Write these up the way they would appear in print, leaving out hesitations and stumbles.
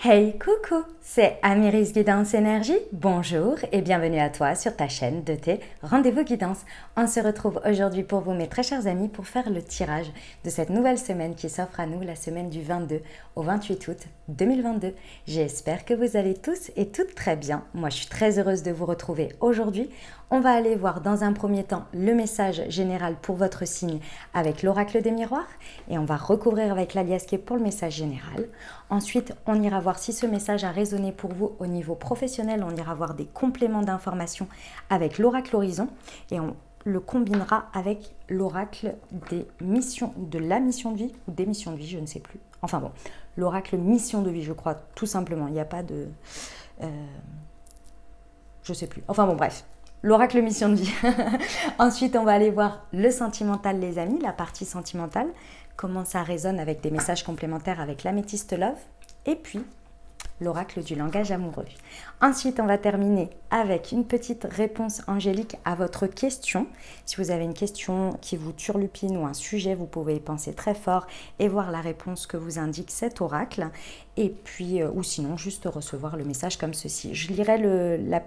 Hey, coucou, c'est Amiris Guidance Énergie. Bonjour et bienvenue à toi sur ta chaîne de tes rendez-vous guidance. On se retrouve aujourd'hui pour vous, mes très chers amis, pour faire le tirage de cette nouvelle semaine qui s'offre à nous, la semaine du 22 au 28 août 2022. J'espère que vous allez tous et toutes très bien. Moi, je suis très heureuse de vous retrouver aujourd'hui. On va aller voir dans un premier temps le message général pour votre signe avec l'oracle des miroirs et on va recouvrir avec l'alias qui est pour le message général. Ensuite, on ira voir si ce message a résonné pour vous au niveau professionnel. On ira voir des compléments d'informations avec l'oracle horizon et on le combinera avec l'oracle des missions, de la mission de vie ou des missions de vie, je ne sais plus. Enfin bon, l'oracle mission de vie, je crois, tout simplement. Il n'y a pas de... je ne sais plus. Enfin bon, bref. L'oracle mission de vie. Ensuite, on va aller voir le sentimental, les amis, la partie sentimentale, comment ça résonne avec des messages complémentaires avec l'améthyste love. Et puis, l'oracle du langage amoureux. Ensuite, on va terminer avec une petite réponse angélique à votre question. Si vous avez une question qui vous turlupine ou un sujet, vous pouvez y penser très fort et voir la réponse que vous indique cet oracle. Et puis, ou sinon, juste recevoir le message comme ceci. Je lirai le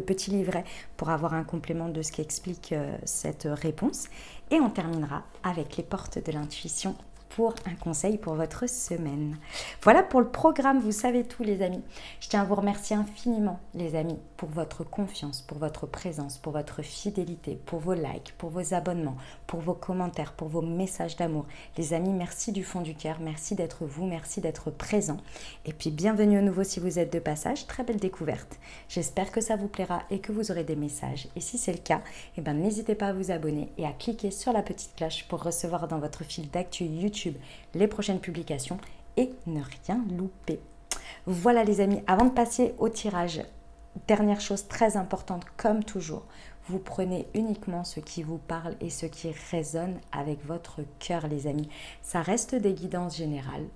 petit livret pour avoir un complément de ce qui explique cette réponse. Et on terminera avec les portes de l'intuition pour un conseil pour votre semaine. Voilà pour le programme, vous savez tout les amis. Je tiens à vous remercier infiniment les amis pour votre confiance, pour votre présence, pour votre fidélité, pour vos likes, pour vos abonnements, pour vos commentaires, pour vos messages d'amour. Les amis, merci du fond du cœur, merci d'être vous, merci d'être présent. Et puis bienvenue à nouveau si vous êtes de passage, très belle découverte. J'espère que ça vous plaira et que vous aurez des messages. Et si c'est le cas, eh ben, n'hésitez pas à vous abonner et à cliquer sur la petite cloche pour recevoir dans votre fil d'actu YouTube les prochaines publications et ne rien louper. Voilà les amis, avant de passer au tirage, dernière chose très importante comme toujours, vous prenez uniquement ce qui vous parle et ce qui résonne avec votre cœur les amis. Ça reste des guidances générales,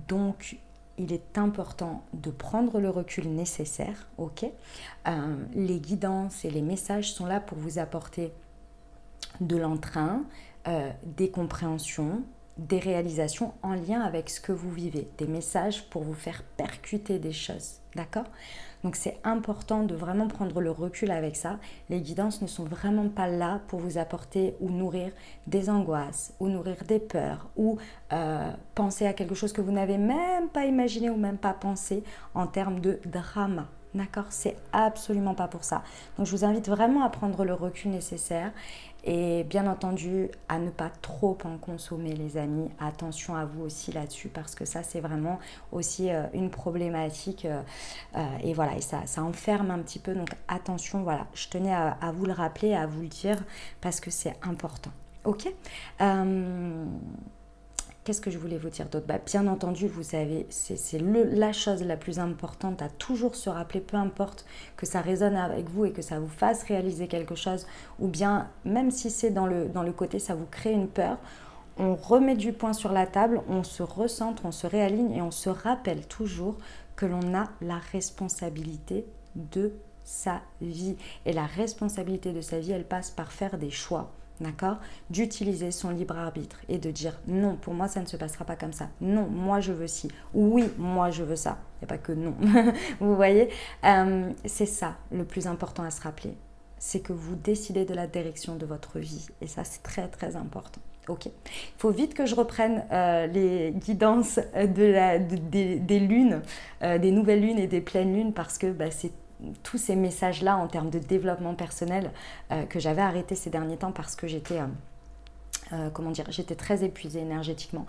donc il est important de prendre le recul nécessaire, ok. Les guidances et les messages sont là pour vous apporter de l'entrain, des compréhensions, des réalisations en lien avec ce que vous vivez, des messages pour vous faire percuter des choses, d'accord? Donc c'est important de vraiment prendre le recul avec ça. Les guidances ne sont vraiment pas là pour vous apporter ou nourrir des angoisses, ou nourrir des peurs, ou penser à quelque chose que vous n'avez même pas imaginé ou même pas pensé en termes de drama. D'accord, c'est absolument pas pour ça. Donc je vous invite vraiment à prendre le recul nécessaire et bien entendu à ne pas trop en consommer les amis. Attention à vous aussi là-dessus parce que ça c'est vraiment aussi une problématique et voilà, et ça enferme un petit peu. Donc attention, voilà, je tenais à vous le rappeler, à vous le dire parce que c'est important. Ok. Qu'est-ce que je voulais vous dire d'autre? Bien entendu, vous savez, c'est la chose la plus importante à toujours se rappeler, peu importe que ça résonne avec vous et que ça vous fasse réaliser quelque chose, ou bien même si c'est dans le côté, ça vous crée une peur, on remet du point sur la table, on se recentre, on se réaligne et on se rappelle toujours que l'on a la responsabilité de sa vie. Et la responsabilité de sa vie, elle passe par faire des choix. D'accord, d'utiliser son libre arbitre et de dire non, pour moi ça ne se passera pas comme ça, non, moi je veux ci, oui, moi je veux ça, il n'y a pas que non, vous voyez, c'est ça le plus important à se rappeler, c'est que vous décidez de la direction de votre vie et ça c'est très très important. Ok, il faut vite que je reprenne les guidances des lunes, des nouvelles lunes et des pleines lunes parce que c'est tous ces messages-là en termes de développement personnel que j'avais arrêté ces derniers temps parce que j'étais j'étais très épuisée énergétiquement.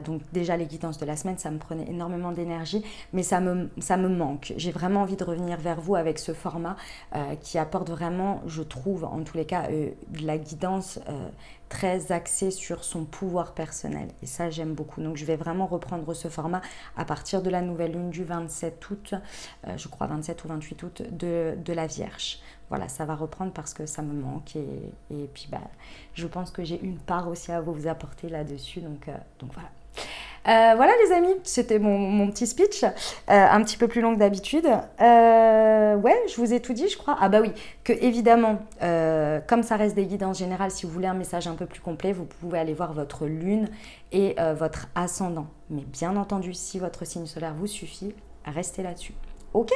Donc déjà les guidances de la semaine, ça me prenait énormément d'énergie, mais ça me manque. J'ai vraiment envie de revenir vers vous avec ce format qui apporte vraiment, je trouve, en tous les cas, de la guidance très axée sur son pouvoir personnel. Et ça, j'aime beaucoup. Donc je vais vraiment reprendre ce format à partir de la nouvelle lune du 27 août, je crois 27 ou 28 août, de la Vierge. Voilà, ça va reprendre parce que ça me manque et puis je pense que j'ai une part aussi à vous apporter là-dessus, donc voilà. Voilà les amis, c'était mon petit speech, un petit peu plus long que d'habitude. Ouais, je vous ai tout dit je crois. Ah bah oui, que évidemment, comme ça reste des guidances générales, si vous voulez un message un peu plus complet, vous pouvez aller voir votre lune et votre ascendant. Mais bien entendu, si votre signe solaire vous suffit, restez là-dessus. Ok?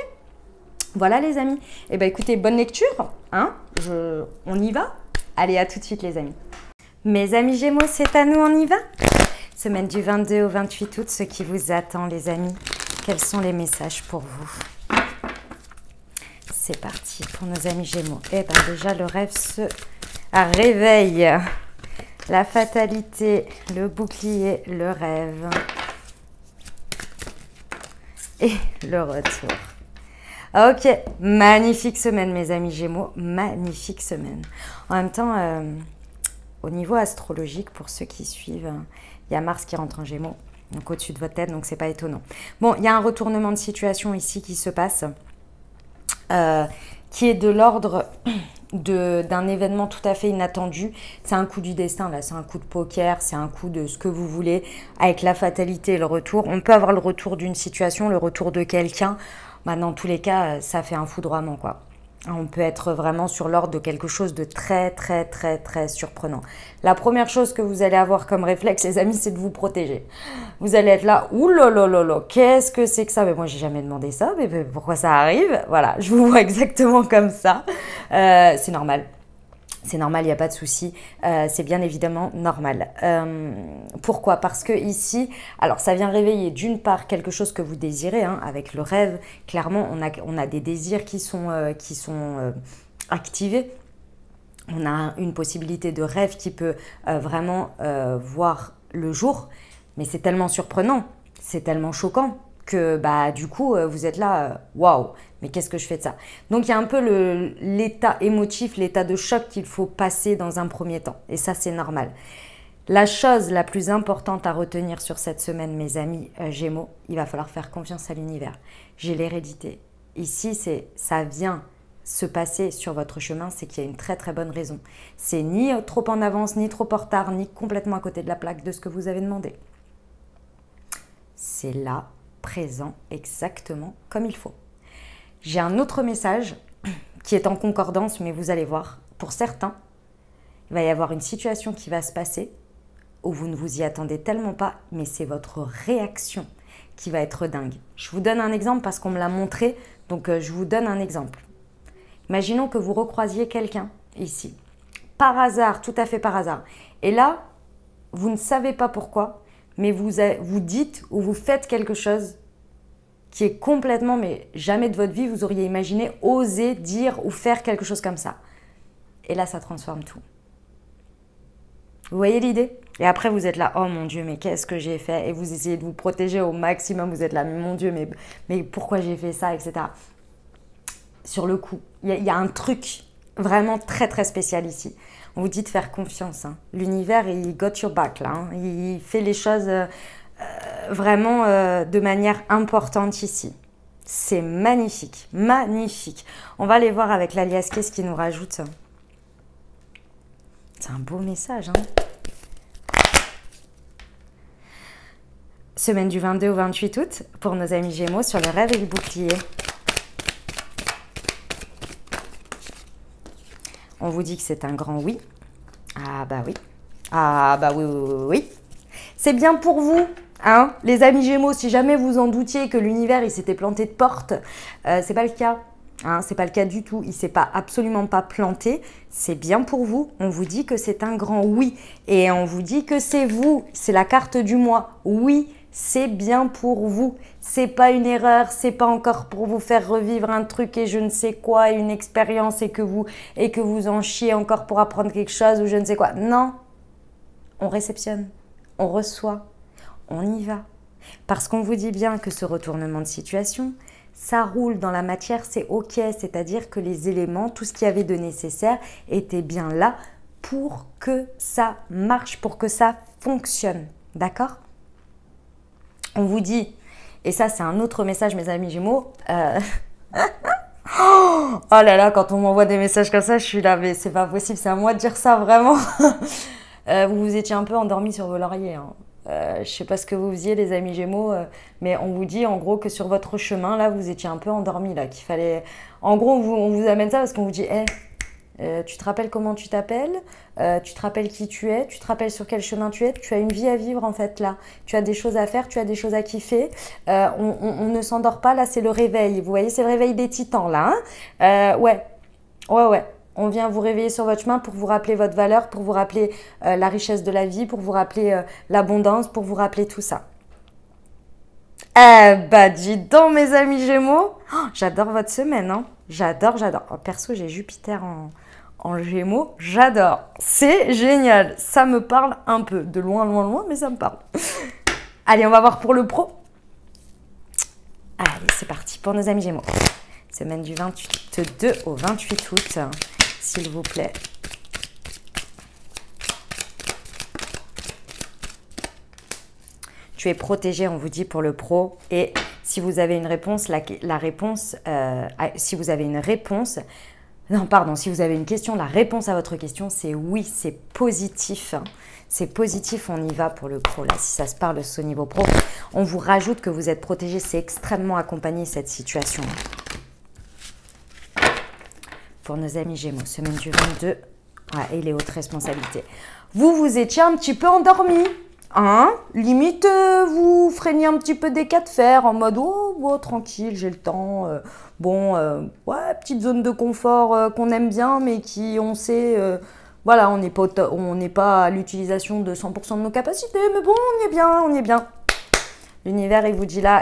Voilà les amis. Eh bien écoutez, bonne lecture. Hein, on y va? Allez, à tout de suite les amis. Mes amis Gémeaux, c'est à nous, on y va? Semaine du 22 au 28 août, ce qui vous attend les amis. Quels sont les messages pour vous? C'est parti pour nos amis Gémeaux. Eh bien déjà, le rêve se réveille. La fatalité, le bouclier, le rêve. Et le retour. Ok, magnifique semaine mes amis Gémeaux, magnifique semaine. En même temps, au niveau astrologique, pour ceux qui suivent, il y a Mars qui rentre en Gémeaux, donc au-dessus de votre tête, donc c'est pas étonnant. Bon, il y a un retournement de situation ici qui se passe, qui est de l'ordre d'un événement tout à fait inattendu. C'est un coup du destin, là, c'est un coup de poker, c'est un coup de ce que vous voulez, avec la fatalité et le retour. On peut avoir le retour d'une situation, le retour de quelqu'un. Bah, dans tous les cas, ça fait un foudroiement, quoi. On peut être vraiment sur l'ordre de quelque chose de très, très, très, très surprenant. La première chose que vous allez avoir comme réflexe, les amis, c'est de vous protéger. Vous allez être là, ouh qu'est-ce que c'est que ça? Mais moi, j'ai jamais demandé ça, mais pourquoi ça arrive? Voilà, je vous vois exactement comme ça. C'est normal. C'est normal, il n'y a pas de souci. C'est bien évidemment normal. Pourquoi? Parce que ici, alors ça vient réveiller d'une part quelque chose que vous désirez, hein, avec le rêve. Clairement, on a des désirs qui sont activés. On a une possibilité de rêve qui peut vraiment voir le jour. Mais c'est tellement surprenant, c'est tellement choquant que bah, du coup, vous êtes là, waouh, mais qu'est-ce que je fais de ça? Donc, il y a un peu l'état émotif, l'état de choc qu'il faut passer dans un premier temps. Et ça, c'est normal. La chose la plus importante à retenir sur cette semaine, mes amis Gémeaux, il va falloir faire confiance à l'univers. J'ai l'hérédité. Ici, ça vient se passer sur votre chemin, c'est qu'il y a une très très bonne raison. C'est ni trop en avance, ni trop en retard, ni complètement à côté de la plaque de ce que vous avez demandé. C'est là, présent, exactement comme il faut. J'ai un autre message qui est en concordance, mais vous allez voir, pour certains, il va y avoir une situation qui va se passer où vous ne vous y attendez tellement pas, mais c'est votre réaction qui va être dingue. Je vous donne un exemple parce qu'on me l'a montré, donc je vous donne un exemple. Imaginons que vous recroisiez quelqu'un ici, par hasard, tout à fait par hasard. Et là, vous ne savez pas pourquoi, mais vous dites ou vous faites quelque chose qui est complètement, mais jamais de votre vie, vous auriez imaginé, oser dire ou faire quelque chose comme ça. Et là, ça transforme tout. Vous voyez l'idée? Et après, vous êtes là, oh mon Dieu, mais qu'est-ce que j'ai fait? Et vous essayez de vous protéger au maximum, vous êtes là, mais mon Dieu, mais pourquoi j'ai fait ça, etc. Sur le coup, il y a un truc vraiment très très spécial ici. On vous dit de faire confiance. Hein. L'univers, il got your back là. Hein. Il fait les choses vraiment de manière importante ici. C'est magnifique, magnifique. On va aller voir avec l'alias qu'est-ce qu'il nous rajoute. C'est un beau message. Hein. Semaine du 22 au 28 août pour nos amis Gémeaux sur le rêve et le bouclier. On vous dit que c'est un grand oui. Ah bah oui. Ah bah oui, oui, oui, oui. C'est bien pour vous, hein, les amis Gémeaux. Si jamais vous en doutiez que l'univers il s'était planté de porte, c'est pas le cas. Hein, c'est pas le cas du tout. Il s'est pas absolument pas planté. C'est bien pour vous. On vous dit que c'est un grand oui. Et on vous dit que c'est vous. C'est la carte du mois. Oui. C'est bien pour vous, c'est pas une erreur, c'est pas encore pour vous faire revivre un truc et je ne sais quoi, une expérience et que vous en chiez encore pour apprendre quelque chose ou je ne sais quoi. Non, on réceptionne, on reçoit, on y va. Parce qu'on vous dit bien que ce retournement de situation, ça roule dans la matière, c'est ok, c'est-à-dire que les éléments, tout ce qu'il y avait de nécessaire était bien là pour que ça marche, pour que ça fonctionne, d'accord ? On vous dit, et ça c'est un autre message mes amis Gémeaux, oh là là, quand on m'envoie des messages comme ça, je suis là, mais c'est pas possible, c'est à moi de dire ça vraiment. Vous vous étiez un peu endormis sur vos lauriers. Hein. Je sais pas ce que vous faisiez les amis Gémeaux, mais on vous dit en gros que sur votre chemin, là, vous étiez un peu endormis, là, qu'il fallait... En gros, on vous amène ça parce qu'on vous dit, Tu te rappelles comment tu t'appelles, tu te rappelles qui tu es, tu te rappelles sur quel chemin tu es, tu as une vie à vivre en fait là. Tu as des choses à faire, tu as des choses à kiffer. On ne s'endort pas, là c'est le réveil. Vous voyez, c'est le réveil des titans là. Ouais. On vient vous réveiller sur votre chemin pour vous rappeler votre valeur, pour vous rappeler la richesse de la vie, pour vous rappeler l'abondance, pour vous rappeler tout ça. Eh bah dis donc mes amis Gémeaux, oh, j'adore votre semaine, hein. J'adore. Oh, perso, j'ai Jupiter en Gémeaux, j'adore. C'est génial, ça me parle un peu, de loin, mais ça me parle. Allez, on va voir pour le pro. Allez, c'est parti pour nos amis Gémeaux. Semaine du 22 au 28 août, s'il vous plaît. Tu es protégé, on vous dit pour le pro. Et si vous avez une réponse, si vous avez une réponse, non pardon, si vous avez une question, la réponse à votre question c'est oui, c'est positif. C'est positif, on y va pour le pro. Là, si ça se parle au niveau pro, on vous rajoute que vous êtes protégé, c'est extrêmement accompagné cette situation. Pour nos amis Gémeaux, semaine du 22, et les hautes responsabilités. Vous étiez un petit peu endormi. Hein, limite, vous freinez un petit peu des cas de fer en mode oh, tranquille, j'ai le temps. Petite zone de confort qu'on aime bien, mais qui, on sait, voilà, on n'est pas à l'utilisation de 100% de nos capacités, mais bon, on y est bien. L'univers, il vous dit là,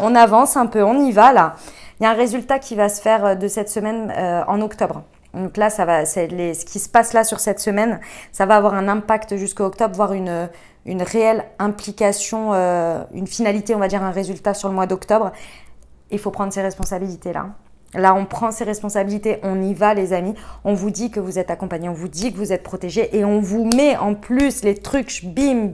on avance un peu, on y va là. Il y a un résultat qui va se faire de cette semaine en octobre. Donc là, ce qui se passe là sur cette semaine, ça va avoir un impact jusqu'au octobre, voire une réelle implication, une finalité, on va dire un résultat sur le mois d'octobre. Il faut prendre ses responsabilités là. Là, on prend ses responsabilités, on y va les amis. On vous dit que vous êtes accompagnés, on vous dit que vous êtes protégés et on vous met en plus les trucs bim,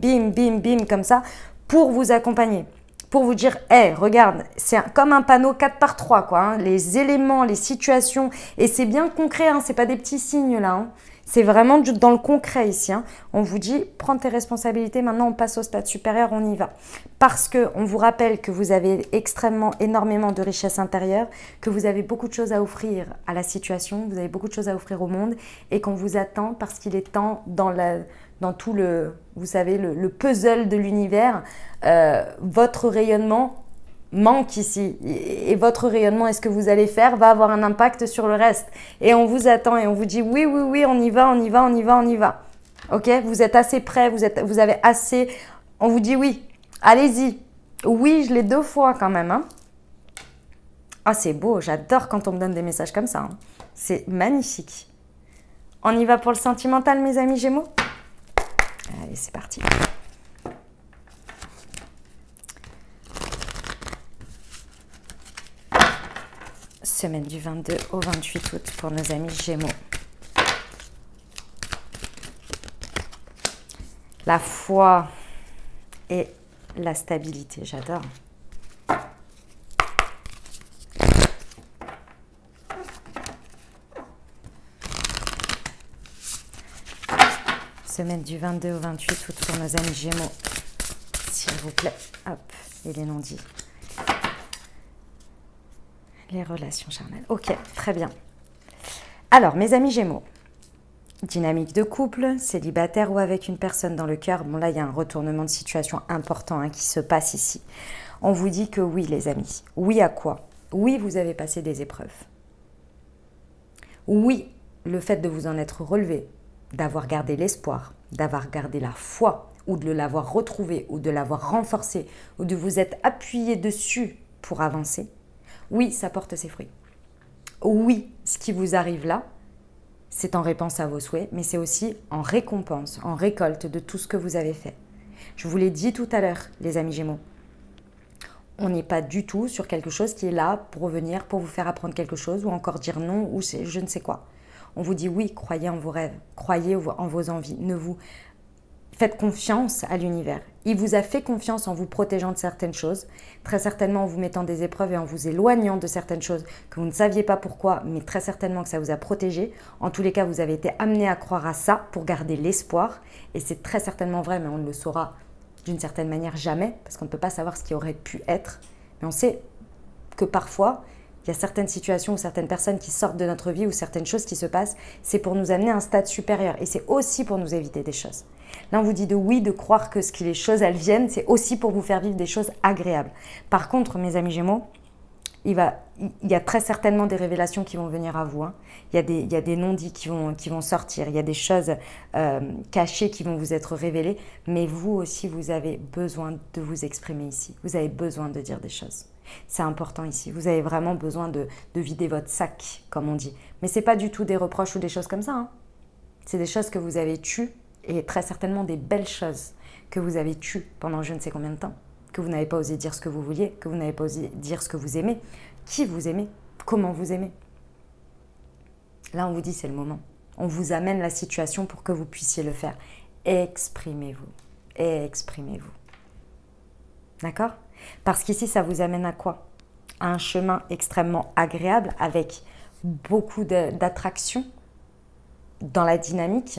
comme ça pour vous accompagner. Pour vous dire, regarde, c'est comme un panneau 4x3, quoi. Hein, les éléments, les situations, et c'est bien concret, hein, c'est pas des petits signes là. Hein, c'est vraiment dans le concret ici. Hein. On vous dit, prends tes responsabilités, maintenant on passe au stade supérieur, on y va. Parce qu'on vous rappelle que vous avez énormément de richesse intérieure, que vous avez beaucoup de choses à offrir à la situation, vous avez beaucoup de choses à offrir au monde, et qu'on vous attend parce qu'il est temps dans tout vous savez, le puzzle de l'univers, votre rayonnement manque ici. Et votre rayonnement et ce que vous allez faire va avoir un impact sur le reste. Et on vous attend et on vous dit oui, on y va. Ok, vous êtes assez prêts, vous avez assez. On vous dit oui, allez-y. Oui, je l'ai 2 fois quand même. Hein. Ah, c'est beau, j'adore quand on me donne des messages comme ça. Hein. C'est magnifique. On y va pour le sentimental, mes amis Gémeaux ? Allez, c'est parti. Semaine du 22 au 28 août pour nos amis Gémeaux. La foi et la stabilité, j'adore. Semaine du 22 au 28 août pour nos amis Gémeaux. S'il vous plaît. Hop, et les non-dits. Les relations charnelles. Ok, très bien. Alors, mes amis Gémeaux. Dynamique de couple, célibataire ou avec une personne dans le cœur. Bon, là, il y a un retournement de situation important qui se passe ici. On vous dit que oui, les amis. Oui à quoi? Oui, vous avez passé des épreuves. Oui, le fait de vous en être relevé, d'avoir gardé l'espoir, d'avoir gardé la foi, ou de l'avoir retrouvé, ou de l'avoir renforcé, ou de vous être appuyé dessus pour avancer, oui, ça porte ses fruits. Oui, ce qui vous arrive là, c'est en réponse à vos souhaits, mais c'est aussi en récompense, en récolte de tout ce que vous avez fait. Je vous l'ai dit tout à l'heure, les amis Gémeaux. On n'est pas du tout sur quelque chose qui est là pour revenir, pour vous faire apprendre quelque chose, ou encore dire non, ou je ne sais quoi. On vous dit oui, croyez en vos rêves, croyez en vos envies, faites confiance à l'univers. Il vous a fait confiance en vous protégeant de certaines choses, très certainement en vous mettant des épreuves et en vous éloignant de certaines choses que vous ne saviez pas pourquoi, mais très certainement que ça vous a protégé. En tous les cas, vous avez été amené à croire à ça pour garder l'espoir, et c'est très certainement vrai, mais on ne le saura d'une certaine manière jamais, parce qu'on ne peut pas savoir ce qui aurait pu être, mais on sait que parfois, Il y a certaines situations ou certaines personnes qui sortent de notre vie ou certaines choses qui se passent, c'est pour nous amener à un stade supérieur et c'est aussi pour nous éviter des choses. Là, on vous dit de oui, de croire que les choses, elles viennent, c'est aussi pour vous faire vivre des choses agréables. Par contre, mes amis Gémeaux, il y a très certainement des révélations qui vont venir à vous. Hein. Il y a des non-dits qui vont sortir. Il y a des choses cachées qui vont vous être révélées. Mais vous aussi, vous avez besoin de vous exprimer ici. Vous avez besoin de dire des choses. C'est important ici. Vous avez vraiment besoin de vider votre sac, comme on dit. Mais ce n'est pas du tout des reproches ou des choses comme ça. Hein. C'est des choses que vous avez tues et très certainement des belles choses que vous avez tues pendant je ne sais combien de temps. Que vous n'avez pas osé dire ce que vous vouliez, que vous n'avez pas osé dire ce que vous aimez, qui vous aimez, comment vous aimez. Là, on vous dit c'est le moment. On vous amène la situation pour que vous puissiez le faire. Exprimez-vous. Exprimez-vous. D'accord ? Parce qu'ici, ça vous amène à quoi ? À un chemin extrêmement agréable avec beaucoup d'attraction dans la dynamique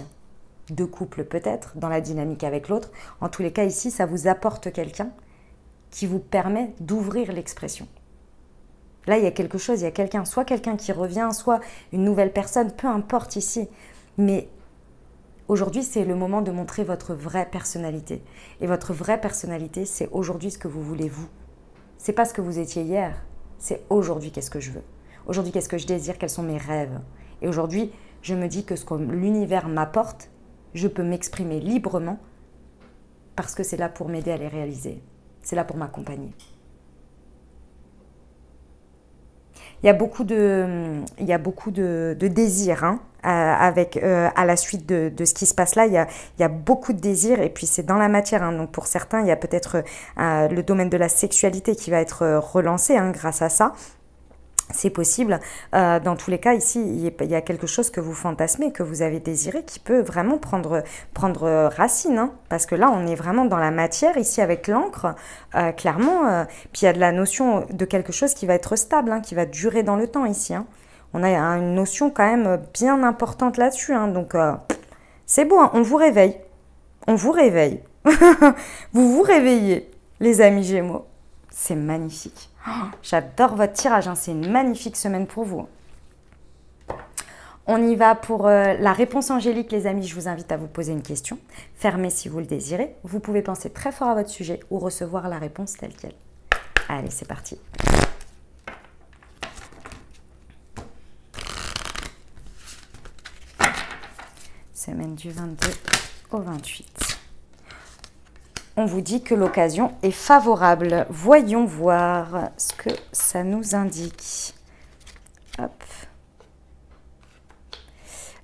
de couple peut-être, dans la dynamique avec l'autre. En tous les cas, ici, ça vous apporte quelqu'un qui vous permet d'ouvrir l'expression. Là, il y a quelque chose, il y a quelqu'un, soit quelqu'un qui revient, soit une nouvelle personne, peu importe ici. Mais aujourd'hui, c'est le moment de montrer votre vraie personnalité. Et votre vraie personnalité, c'est aujourd'hui ce que vous voulez vous. C'est pas ce que vous étiez hier, c'est aujourd'hui qu'est-ce que je veux. Aujourd'hui, qu'est-ce que je désire, quels sont mes rêves. Et aujourd'hui, je me dis que ce que l'univers m'apporte, je peux m'exprimer librement parce que c'est là pour m'aider à les réaliser. C'est là pour m'accompagner. Il y a beaucoup de désirs hein, à la suite de ce qui se passe là. Il y a beaucoup de désirs et puis c'est dans la matière. Hein. Donc pour certains, il y a peut-être le domaine de la sexualité qui va être relancé hein, grâce à ça. C'est possible. Dans tous les cas, ici, il y a quelque chose que vous fantasmez, que vous avez désiré, qui peut vraiment prendre racine. Hein, parce que là, on est vraiment dans la matière, ici, avec l'encre, clairement. Puis il y a de la notion de quelque chose qui va être stable, hein, qui va durer dans le temps, ici. Hein. On a une notion quand même bien importante là-dessus. Hein, donc, c'est beau, hein, on vous réveille. On vous réveille. Vous vous réveillez, les amis Gémeaux. C'est magnifique. Oh, j'adore votre tirage, hein. C'est une magnifique semaine pour vous. On y va pour la réponse angélique, les amis. Je vous invite à vous poser une question. Fermez si vous le désirez. Vous pouvez penser très fort à votre sujet ou recevoir la réponse telle qu'elle. Allez, c'est parti. Semaine du 22 au 28. On vous dit que l'occasion est favorable. Voyons voir ce que ça nous indique. Hop.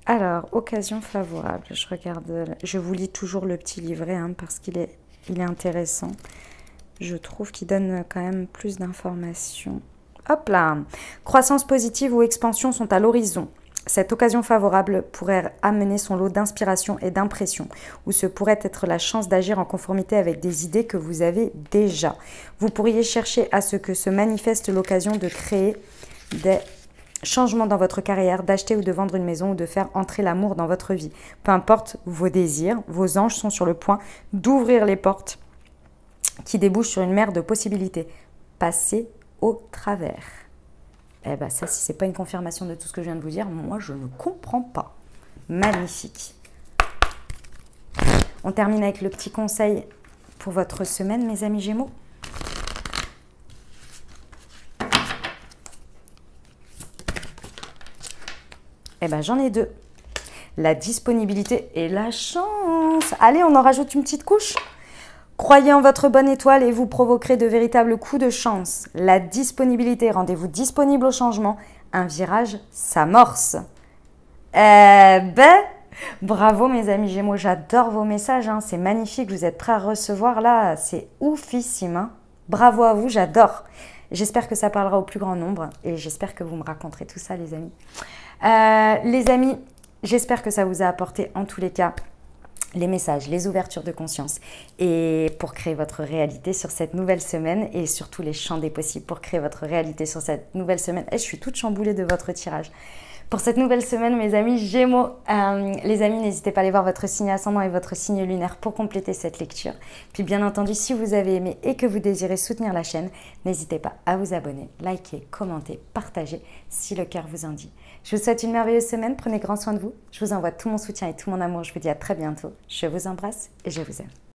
Alors, occasion favorable. Je regarde, je vous lis toujours le petit livret hein, parce qu'il est intéressant. Je trouve qu'il donne quand même plus d'informations. Hop là. Croissance positive ou expansion sont à l'horizon. Cette occasion favorable pourrait amener son lot d'inspiration et d'impression, ou ce pourrait être la chance d'agir en conformité avec des idées que vous avez déjà. Vous pourriez chercher à ce que se manifeste l'occasion de créer des changements dans votre carrière, d'acheter ou de vendre une maison ou de faire entrer l'amour dans votre vie. Peu importe vos désirs, vos anges sont sur le point d'ouvrir les portes qui débouchent sur une mer de possibilités. Passez au travers. Eh bien, ça, si ce n'est pas une confirmation de tout ce que je viens de vous dire, moi, je ne comprends pas. Magnifique. On termine avec le petit conseil pour votre semaine, mes amis Gémeaux. Eh bien, j'en ai deux. La disponibilité et la chance. Allez, on en rajoute une petite couche. Croyez en votre bonne étoile et vous provoquerez de véritables coups de chance. La disponibilité, rendez-vous disponible au changement. Un virage s'amorce. Bravo mes amis Gémeaux, j'adore vos messages. Hein. C'est magnifique, vous êtes prêts à recevoir là. C'est oufissime. Hein. Bravo à vous, j'adore. J'espère que ça parlera au plus grand nombre et j'espère que vous me raconterez tout ça les amis. Les amis, j'espère que ça vous a apporté en tous les cas les messages, les ouvertures de conscience et pour créer votre réalité sur cette nouvelle semaine et surtout les champs des possibles pour créer votre réalité sur cette nouvelle semaine. Et je suis toute chamboulée de votre tirage. Pour cette nouvelle semaine, mes amis Gémeaux, les amis, n'hésitez pas à aller voir votre signe ascendant et votre signe lunaire pour compléter cette lecture. Puis bien entendu, si vous avez aimé et que vous désirez soutenir la chaîne, n'hésitez pas à vous abonner, liker, commenter, partager si le cœur vous en dit. Je vous souhaite une merveilleuse semaine, prenez grand soin de vous. Je vous envoie tout mon soutien et tout mon amour. Je vous dis à très bientôt. Je vous embrasse et je vous aime.